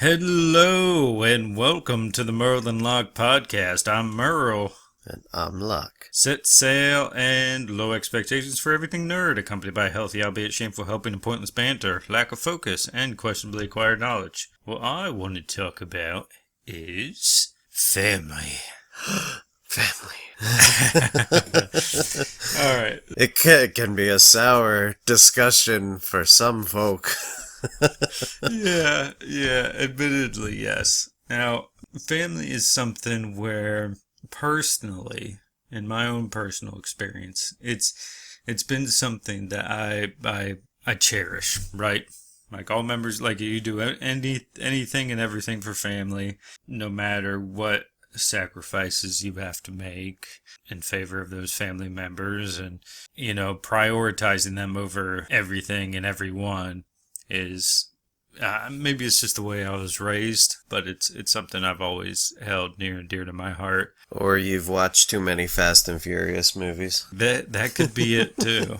Hello and welcome to the Merle and Locke podcast. I'm Merle. And I'm Locke. Set sail and low expectations for everything nerd, accompanied by healthy, albeit shameful, helping and pointless banter, lack of focus, and questionably acquired knowledge. What I want to talk about is family. Family. All right. It can be a sour discussion for some folk. Yeah, admittedly, yes. Now, family is something where, personally, in my own personal experience, it's been something that I cherish, right? Like all members, like you do anything and everything for family, no matter what sacrifices you have to make in favor of those family members, and prioritizing them over everything and everyone is maybe it's just the way I was raised, but it's something I've always held near and dear to my heart. Or you've watched too many Fast and Furious movies. That could be it too,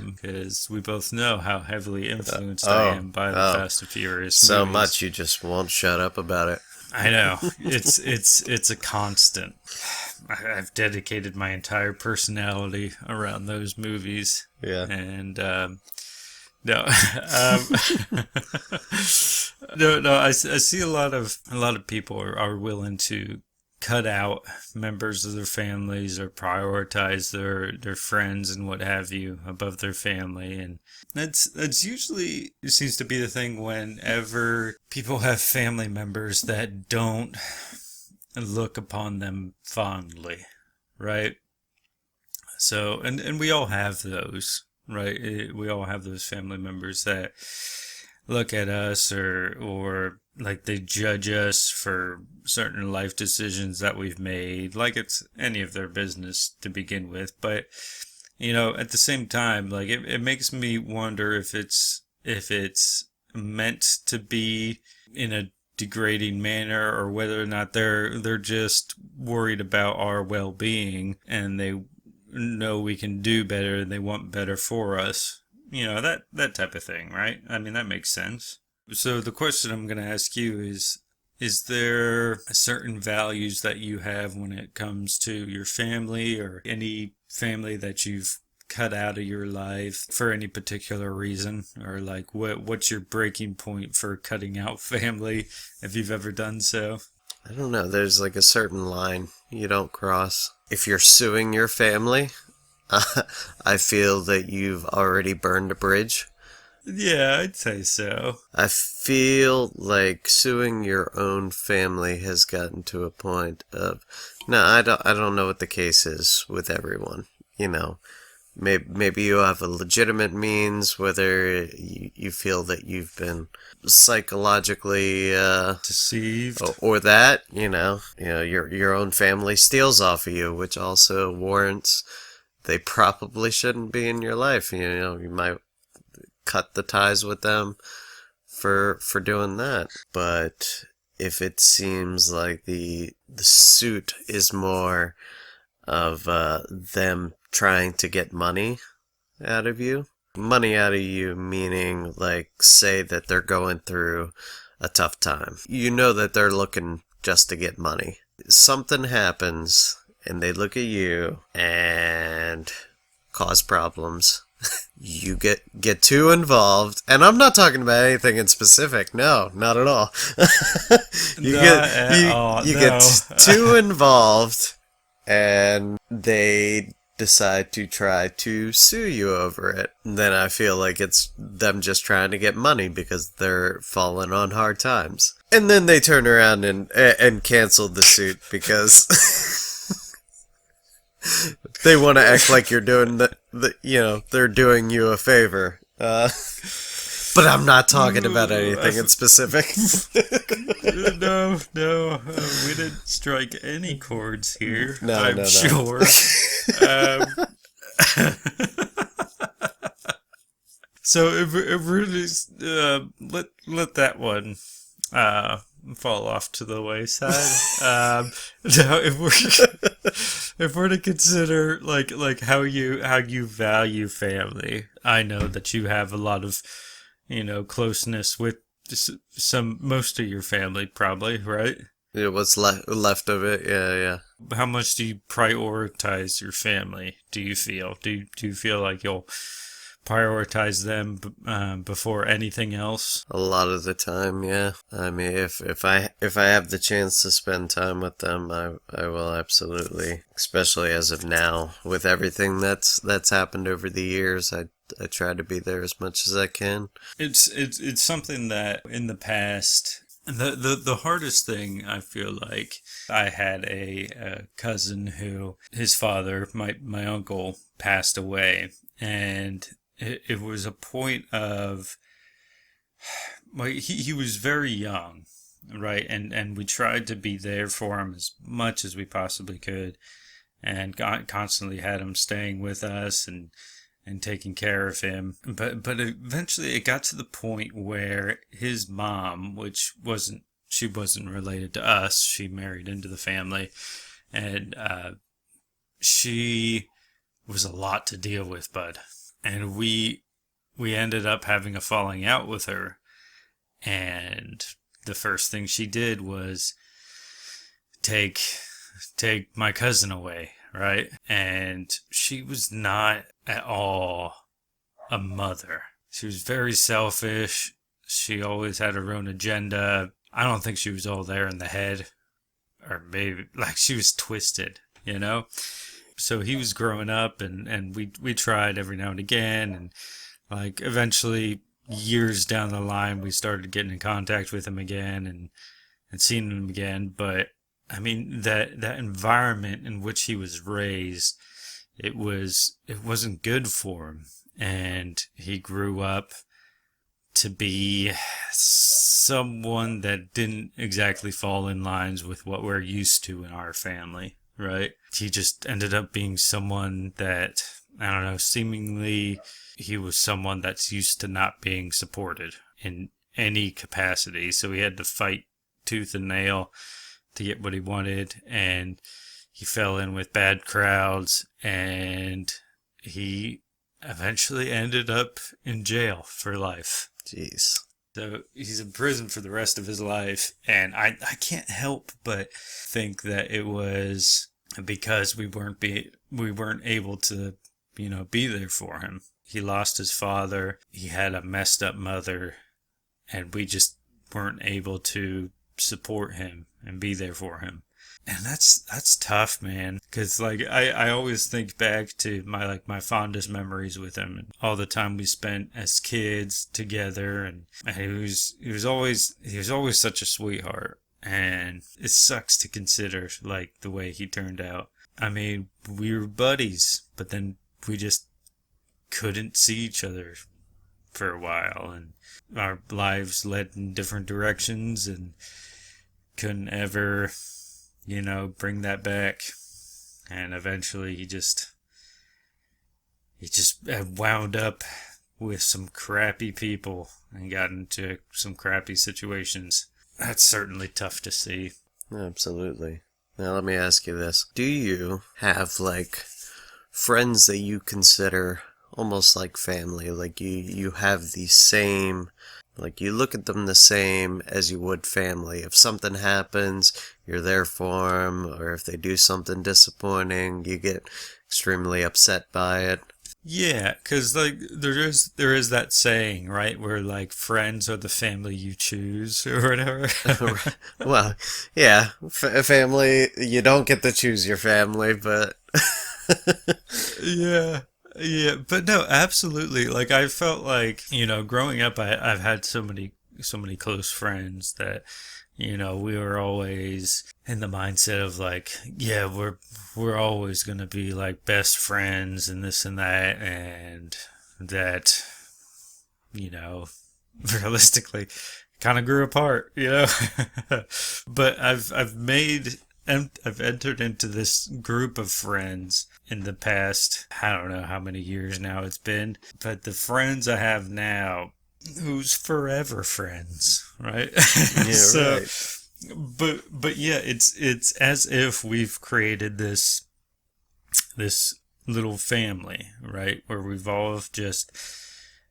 because we both know how heavily influenced I am by the Fast and Furious so movies. much you just won't shut up about it. I know. It's a constant. I've dedicated my entire personality around those movies. Yeah. And no, no. I see a lot of people are willing to cut out members of their families or prioritize their friends and what have you above their family, and that's usually seems to be the thing whenever people have family members that don't look upon them fondly, right? So, and we all have those. Right, we all have those family members that look at us or like they judge us for certain life decisions that we've made, like it's any of their business to begin with. But at the same time, like it makes me wonder if it's meant to be in a degrading manner, or whether or not they're just worried about our well-being and they know we can do better and they want better for us. That type of thing, right? I mean, that makes sense. So the question I'm going to ask you is there certain values that you have when it comes to your family, or any family that you've cut out of your life for any particular reason, or like what's your breaking point for cutting out family, if you've ever done so? I don't know. There's like a certain line you don't cross. If you're suing your family, I feel that you've already burned a bridge. Yeah, I'd say so. I feel like suing your own family has gotten to a point of, no, I don't know what the case is with everyone. Maybe you have a legitimate means, whether you feel that you've been psychologically deceived, or that your own family steals off of you, which also warrants they probably shouldn't be in your life. You might cut the ties with them for doing that. But if it seems like the suit is more of them trying to get money out of you. Money out of you meaning, like, say that they're going through a tough time. You know that they're looking just to get money. Something happens, and they look at you and cause problems. You get too involved, and I'm not talking about anything in specific. No, not at all. You get too involved, and they decide to try to sue you over it. Then I feel like it's them just trying to get money because they're falling on hard times. And then they turn around and cancel the suit because they want to act like you're doing they're doing you a favor. But I'm not talking about anything in specific. No, we didn't strike any chords here. I'm sure. So if we're just let that one fall off to the wayside. Now, if we're to consider like how you value family, I know that you have a lot of closeness with most of your family, probably, right? What's left of it? Yeah, yeah. How much do you prioritize your family? Do you feel? Do you feel like you'll prioritize them before anything else? A lot of the time, yeah. I mean, if I have the chance to spend time with them, I will absolutely. Especially as of now, with everything that's happened over the years, I try to be there as much as I can. It's something that in the past. The hardest thing, I feel like, I had a cousin who his father, my uncle, passed away, and it was a point of, well, he was very young, right, and we tried to be there for him as much as we possibly could, and constantly had him staying with us and taking care of him. But eventually it got to the point where his mom, she wasn't related to us, she married into the family, and she was a lot to deal with, bud. And we ended up having a falling out with her, and the first thing she did was take my cousin away, right? And she was not at all a mother. She was very selfish. She always had her own agenda. I don't think she was all there in the head, or maybe like she was twisted, you know? So he was growing up, and we tried every now and again, and like eventually years down the line we started getting in contact with him again and seeing him again. But I mean, that environment in which he was raised, it wasn't good for him, and he grew up to be someone that didn't exactly fall in lines with what we're used to in our family, right? He just ended up being someone that, I don't know, seemingly he was someone that's used to not being supported in any capacity, so he had to fight tooth and nail to get what he wanted, and he fell in with bad crowds, and he eventually ended up in jail for life. Jeez. So he's in prison for the rest of his life, and I can't help but think that it was because we weren't able to, be there for him. He lost his father, he had a messed up mother, and we just weren't able to support him and be there for him. And that's tough, man. Because I always think back to my fondest memories with him and all the time we spent as kids together, and he was always such a sweetheart. And it sucks to consider the way he turned out. I mean, we were buddies, but then we just couldn't see each other for a while, and our lives led in different directions, and couldn't ever bring that back. And eventually he just wound up with some crappy people and got into some crappy situations. That's certainly tough to see. Absolutely. Now let me ask you this. Do you have friends that you consider almost like family? Like you have the same, you look at them the same as you would family. If something happens, you're there for them, or if they do something disappointing, you get extremely upset by it. Yeah, because there is that saying, right, where friends are the family you choose or whatever. Well, yeah, family, you don't get to choose your family, but yeah, but no, absolutely. I felt growing up, I've had so many close friends that, we were always in the mindset of yeah, we're always going to be best friends and this and that, and that, realistically kind of grew apart, but I've entered into this group of friends in the past, I don't know how many years now it's been, but the friends I have now, who's forever friends, right? Yeah, right. But yeah, it's as if we've created this little family, right? Where we've all just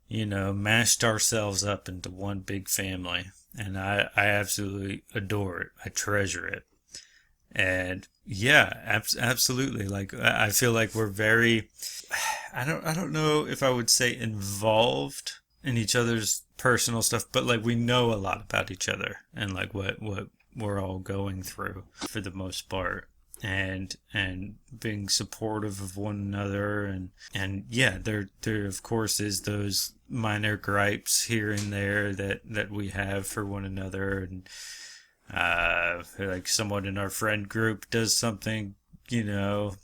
mashed ourselves up into one big family. And I absolutely adore it. I treasure it. And yeah, absolutely. Like I feel like we're very, I don't know if I would say involved in each other's personal stuff, but like we know a lot about each other and like what we're all going through for the most part. And being supportive of one another, and yeah, there of course is those minor gripes here and there that we have for one another. And like someone in our friend group does something, I don't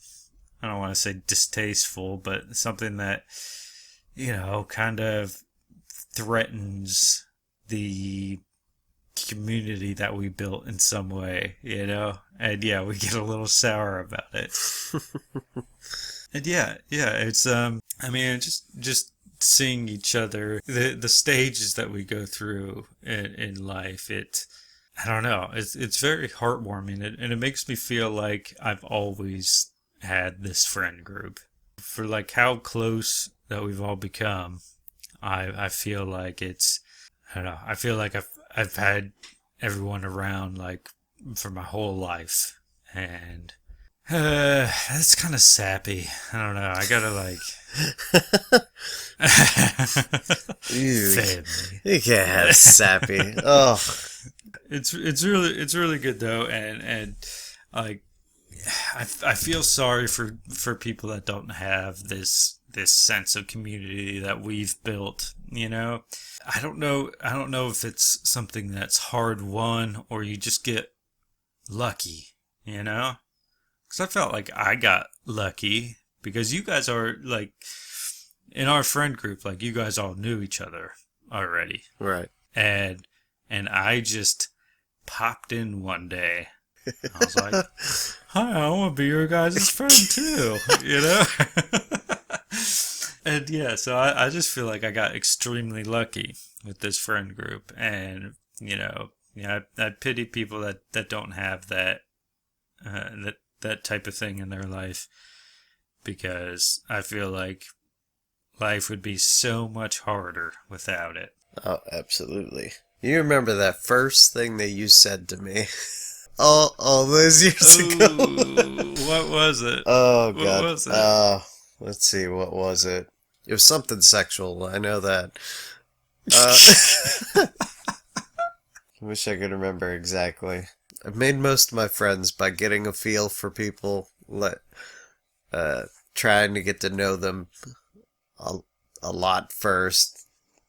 want to say distasteful, but something that, kind of threatens the community that we built in some way. And yeah, we get a little sour about it. And yeah, it's, I mean, just seeing each other, the stages that we go through in life, I don't know. It's very heartwarming, and it makes me feel like I've always had this friend group. For like how close that we've all become, I feel like I don't know. I feel like I've had everyone around like for my whole life, and that's kind of sappy. I don't know. I gotta like family. You can't have sappy. Oh. It's really good though, and like I feel sorry for people that don't have this sense of community that we've built. I don't know if it's something that's hard won or you just get lucky. Because I felt like I got lucky because you guys are like in our friend group, like you guys all knew each other already, Right. and I just popped in one day. I was like, hi, I want to be your guys' friend too, And yeah, so I just feel like I got extremely lucky with this friend group. And, I pity people that don't have that type of thing in their life, because I feel like life would be so much harder without it. Oh, absolutely. You remember that first thing that you said to me all those years ago? What was it? Oh, What God. was it? Let's see, what was it? It was something sexual, I know that. I wish I could remember exactly. I've made most of my friends by getting a feel for people, trying to get to know them a lot first,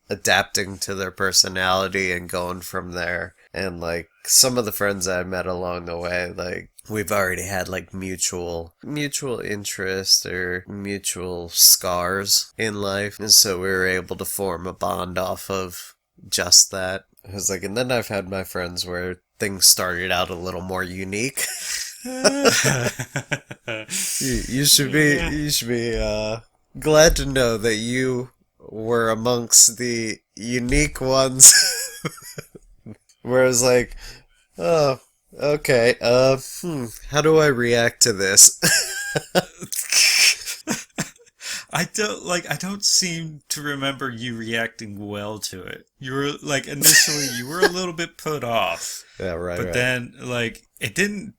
adapting to their personality and going from there. And like some of the friends I met along the way, like we've already had like mutual interest or mutual scars in life, and so we were able to form a bond off of just that. I was like, and then I've had my friends where things started out a little more unique. you should be glad to know that you were amongst the unique ones. Whereas like, oh, okay, how do I react to this? I don't seem to remember you reacting well to it. You were like, initially you were a little bit put off. Yeah, right. But then like it didn't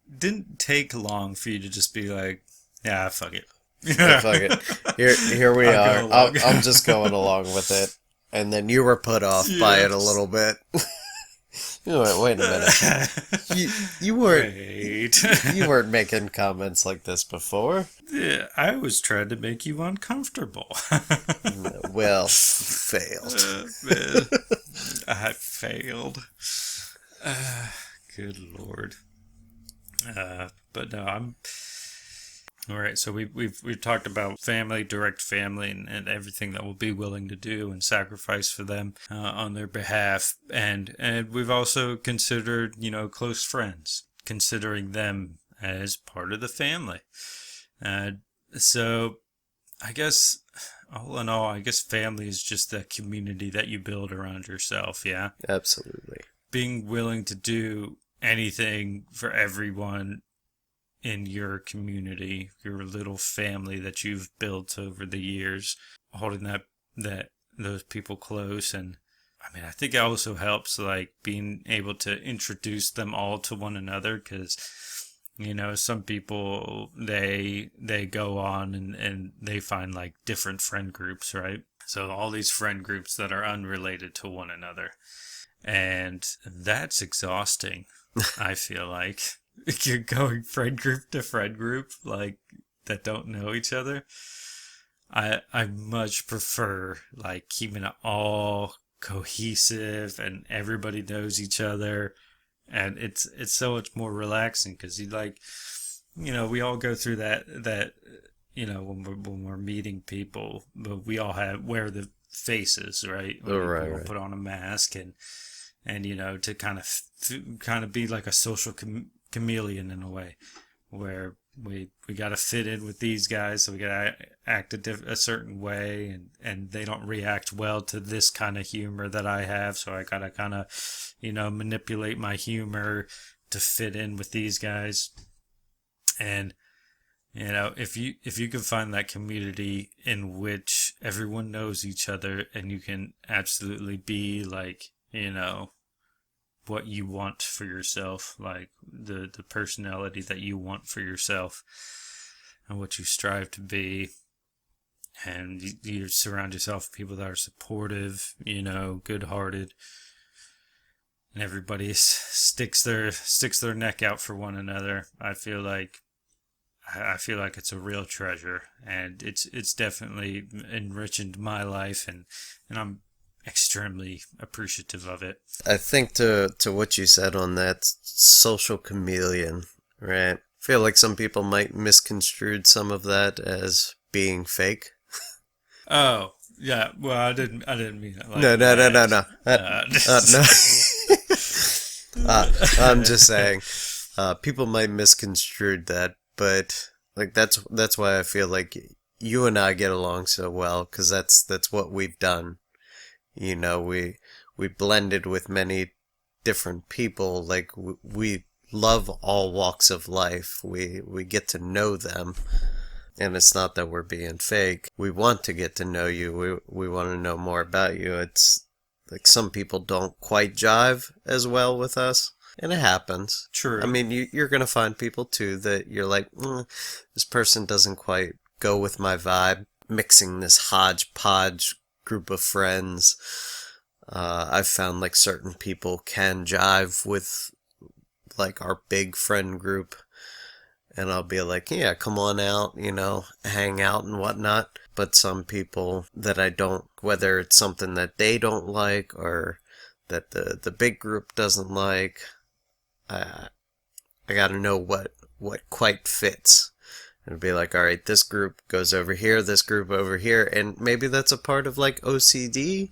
take long for you to just be like, yeah, fuck it. Yeah, fuck it. Here we are. I'm just going along with it. And then you were put off by it a little bit. Wait a minute. You weren't making comments like this before. Yeah, I was trying to make you uncomfortable. Well, failed. Man, I failed. Good Lord. But no, I'm all right. So we've talked about family, direct family, and everything that we'll be willing to do and sacrifice for them on their behalf, and we've also considered close friends, considering them as part of the family. So I guess all in all, I guess family is just the community that you build around yourself. Yeah, Absolutely. being willing to do anything for everyone in your community, your little family that you've built over the years, holding that those people close. And I mean, I think it also helps like being able to introduce them all to one another, because some people they go on and they find like different friend groups, right? So all these friend groups that are unrelated to one another, and that's exhausting. I feel like you're going friend group to friend group like that don't know each other. I much prefer like keeping it all cohesive and everybody knows each other, and it's so much more relaxing, because we all go through that when we're meeting people, but we all wear the faces, right? Oh, right, We all right. put on a mask, and to kind of be like a social chameleon in a way, where we got to fit in with these guys, so we got to act a certain way, and they don't react well to this kind of humor that I have, so I got to kind of manipulate my humor to fit in with these guys. And if you can find that community in which everyone knows each other, and you can absolutely be like what you want for yourself, like the personality that you want for yourself and what you strive to be, and you surround yourself with people that are supportive, good-hearted, and everybody sticks their neck out for one another. I feel like it's a real treasure, and it's definitely enriched my life, and I'm extremely appreciative of it. I think to what you said on that social chameleon, right? I feel like some people might misconstrue some of that as being fake. Oh, yeah. Well, I didn't mean it like No. that. No. I'm just saying, people might misconstrue that, but like that's why I feel like you and I get along so well, because that's what we've done. We blended with many different people. Like we love all walks of life. We get to know them, and it's not that we're being fake. We want to get to know you. We want to know more about you. It's like some people don't quite jive as well with us, and it happens. True. I mean, you're gonna find people too that you're like, this person doesn't quite go with my vibe. Mixing this hodgepodge group of friends, I've found like certain people can jive with like our big friend group, and I'll be like, yeah, come on out, hang out and whatnot. But some people that I don't, whether it's something that they don't like or that the big group doesn't like, I gotta know what quite fits. And be like, all right, this group goes over here, this group over here, and maybe that's a part of like OCD.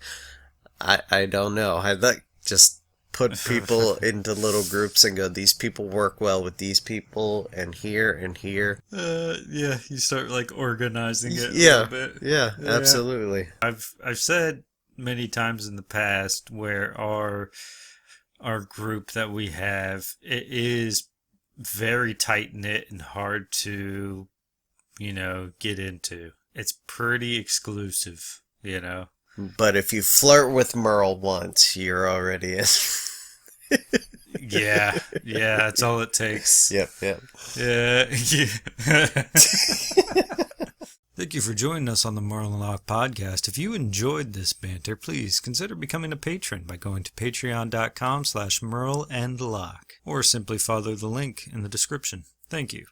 I don't know. I like just put people into little groups and go, these people work well with these people, and here and here. Yeah, you start like organizing it a Yeah, little bit. yeah, absolutely. I've said many times in the past where our group that we have, it is very tight knit and hard to get into. It's pretty exclusive. But if you flirt with Merle once, you're already in. Yeah, that's all it takes. Yep. Yeah. Thank you for joining us on the Merle and Locke podcast. If you enjoyed this banter, please consider becoming a patron by going to patreon.com/Merle and Locke, or simply follow the link in the description. Thank you.